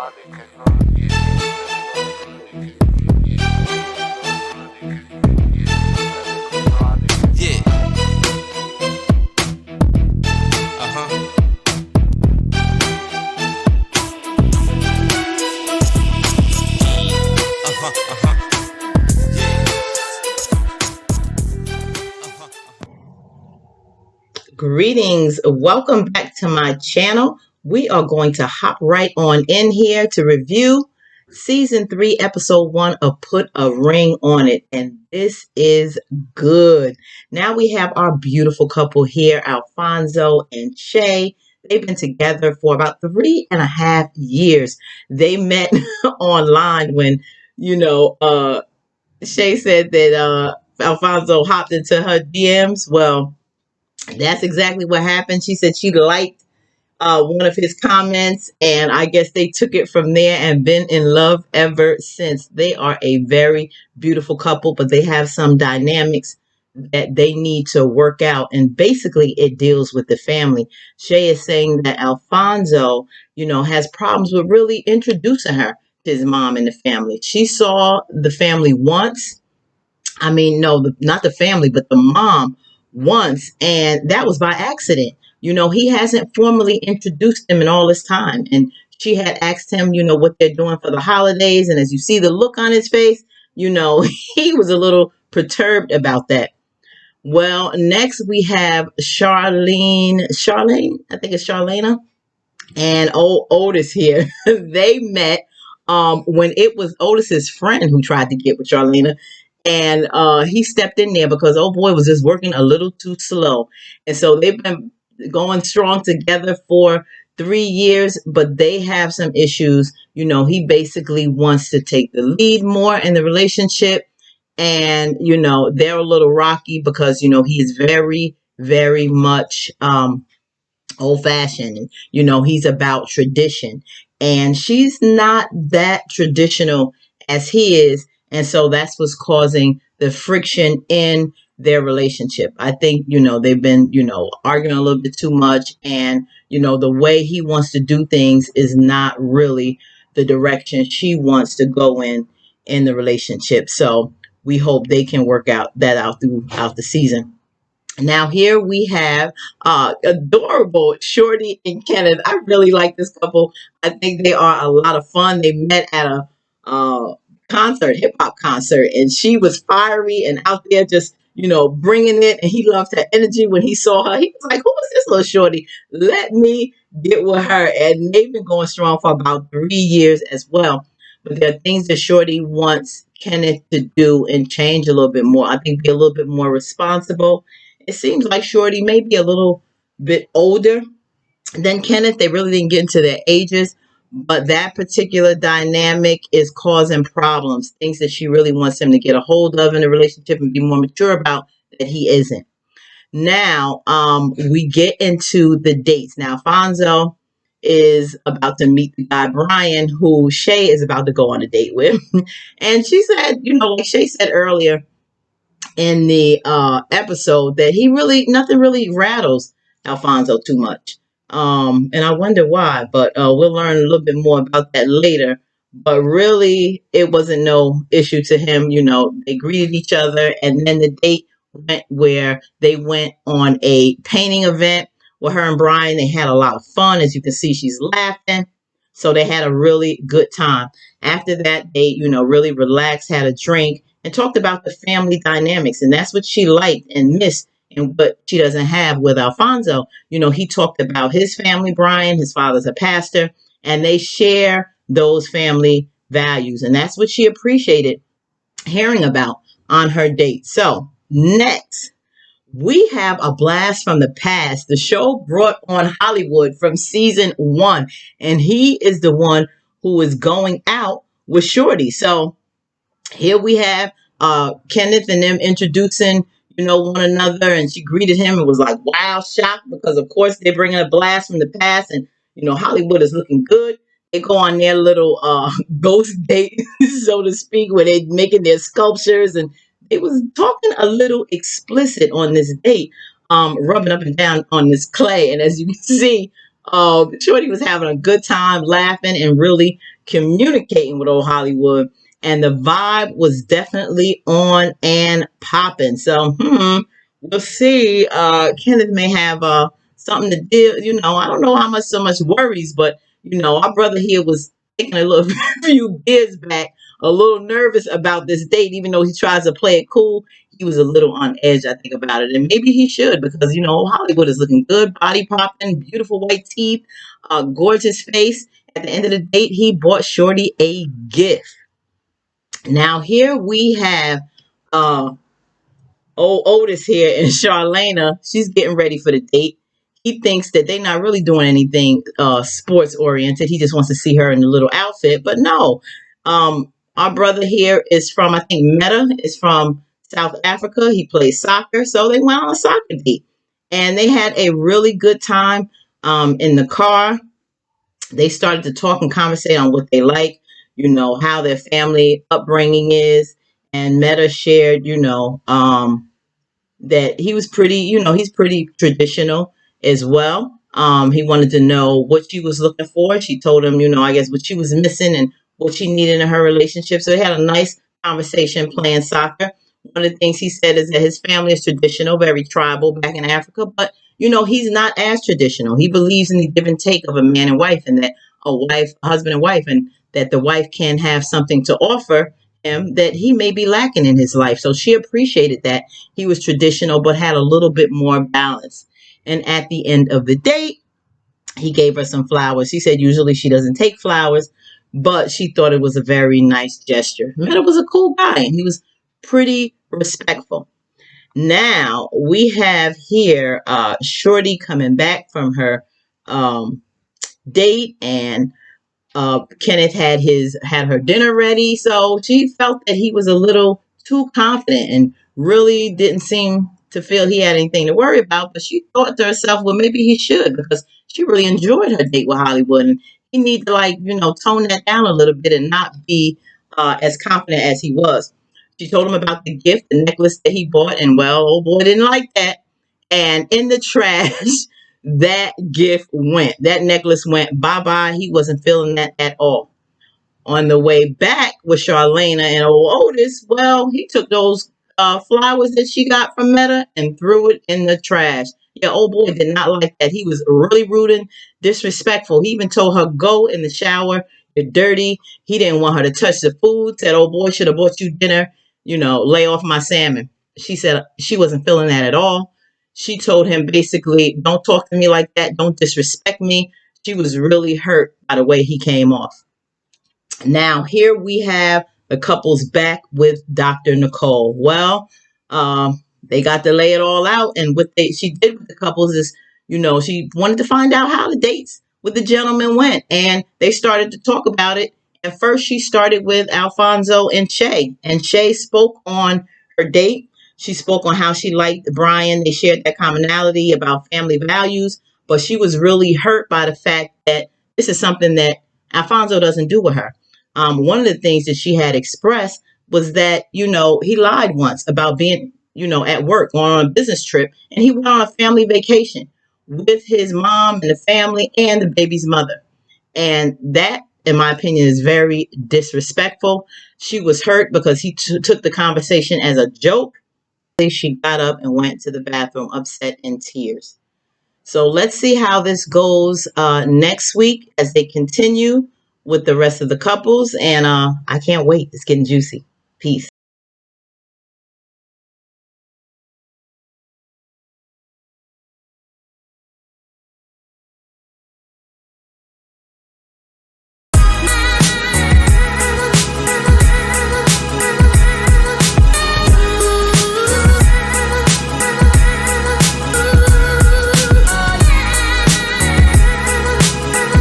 Yeah. Uh-huh. Uh-huh. Uh-huh. Greetings. Welcome back to my channel. We are going to hop right on in here to review season 3, episode 1 of Put a Ring on It. And this is good. Now we have our beautiful couple here, Alfonso and Shay. They've been together for about 3.5 years. They met online when, Shay said that Alfonso hopped into her DMs. Well, that's exactly what happened. She said she liked one of his comments, and I guess they took it from there and been in love ever since. They are a very beautiful couple, but they have some dynamics that they need to work out, and basically it deals with the family. Shay is saying that Alfonso, has problems with really introducing her to his mom and the family. She saw the family once. I mean, no, not the family, but the mom once, and that was by accident. He hasn't formally introduced them in all this time. And she had asked him, what they're doing for the holidays. And as you see the look on his face, he was a little perturbed about that. Well, next we have Charlene, I think it's Charlana, and Otis here. They met when it was Otis's friend who tried to get with Charlena. And he stepped in there because old boy was just working a little too slow. And so they've been going strong together for 3 years, but they have some issues. He basically wants to take the lead more in the relationship. And, they're a little rocky because, he is very, very much old fashioned. And, he's about tradition. And she's not that traditional as he is. And so that's what's causing the friction in their relationship. I think, they've been, arguing a little bit too much. And, the way he wants to do things is not really the direction she wants to go in the relationship. So we hope they can work out throughout the season. Now here we have adorable Shorty and Kenneth. I really like this couple. I think they are a lot of fun. They met at a hip hop concert, and she was fiery and out there just, bringing it. And he loved her energy when he saw her. He was like, who is this little Shorty? Let me get with her. And they've been going strong for about 3 years as well. But there are things that Shorty wants Kenneth to do and change a little bit more. I think be a little bit more responsible. It seems like Shorty may be a little bit older than Kenneth. They really didn't get into their ages, but that particular dynamic is causing problems, things that she really wants him to get a hold of in a relationship and be more mature about that he isn't. Now, we get into the dates. Now, Alfonso is about to meet the guy, Brian, who Shay is about to go on a date with. And she said, like Shay said earlier, in the episode, that nothing really rattles Alfonso too much. And I wonder why, but we'll learn a little bit more about that later. But really, it wasn't no issue to him. They greeted each other, and then the date went where they went on a painting event with her and Brian. They had a lot of fun. As you can see, she's laughing. So they had a really good time. After that, they, really relaxed, had a drink, and talked about the family dynamics. And that's what she liked and missed, and what she doesn't have with Alfonso. He talked about his family, Brian. His father's a pastor, and they share those family values. And that's what she appreciated hearing about on her date. So next, we have a blast from the past. The show brought on Hollywood from season 1, and he is the one who is going out with Shorty. So here we have Kenneth and them introducing, one another, and she greeted him and was like, wow, shocked, because of course they're bringing a blast from the past, and Hollywood is looking good. They go on their little ghost date, so to speak, where they're making their sculptures, and it was talking a little explicit on this date, rubbing up and down on this clay. And as you can see, Shorty was having a good time, laughing, and really communicating with old Hollywood, and the vibe was definitely on and popping. So, we'll see. Kenneth may have something to deal. I don't know how much worries, but our brother here was taking a little few years back, a little nervous about this date, even though he tries to play it cool. He was a little on edge, I think, about it, and maybe he should, because Hollywood is looking good, body popping, beautiful white teeth, gorgeous face. At the end of the date, he bought Shorty a gift. Now here we have old Otis here and Charlana. She's getting ready for the date. He thinks that they're not really doing anything sports oriented. He just wants to see her in a little outfit. But no, our brother here is from, I think, Meta is from South Africa. He plays soccer. So they went on a soccer date. And they had a really good time in the car. They started to talk and conversate on what they like, how their family upbringing is. And Meta shared, that he was pretty, he's pretty traditional as well. He wanted to know what she was looking for. She told him, I guess what she was missing and what she needed in her relationship. So they had a nice conversation playing soccer. One of the things he said is that his family is traditional, very tribal back in Africa, but he's not as traditional. He believes in the give and take of a man and wife, and that a husband and wife, and that the wife can have something to offer him that he may be lacking in his life. So she appreciated that he was traditional, but had a little bit more balance. And at the end of the date, he gave her some flowers. She said usually she doesn't take flowers, but she thought it was a very nice gesture. Meta was a cool guy, and he was pretty respectful. Now we have here Shorty coming back from her date, and Kenneth had her dinner ready. So she felt that he was a little too confident and really didn't seem to feel he had anything to worry about. But she thought to herself, well, maybe he should, because she really enjoyed her date with Hollywood, and he needed to tone that down a little bit and not be as confident as he was. She told him about the gift, the necklace that he bought, and well, old boy didn't like that. And in the trash, that gift went. That necklace went bye-bye. He wasn't feeling that at all. On the way back with Charlana and old Otis, well, he took those flowers that she got from Meta and threw it in the trash. Yeah, old boy did not like that. He was really rude and disrespectful. He even told her, go in the shower. You're dirty. He didn't want her to touch the food. Said, old boy should have bought you dinner. Lay off my salmon. She said she wasn't feeling that at all. She told him basically, don't talk to me like that. Don't disrespect me. She was really hurt by the way he came off. Now, here we have the couples back with Dr. Nicole. Well, they got to lay it all out. And what she did with the couples is, she wanted to find out how the dates with the gentleman went. And they started to talk about it. At first, she started with Alfonso and Shay. And Shay spoke on her date. She spoke on how she liked Brian. They shared that commonality about family values. But she was really hurt by the fact that this is something that Alfonso doesn't do with her. One of the things that she had expressed was that, he lied once about being, at work, going on a business trip. And he went on a family vacation with his mom and the family and the baby's mother. And that, in my opinion, is very disrespectful. She was hurt because he took the conversation as a joke. She got up and went to the bathroom, upset, in tears. So let's see how this goes next week as they continue with the rest of the couples. And I can't wait. It's getting juicy. Peace.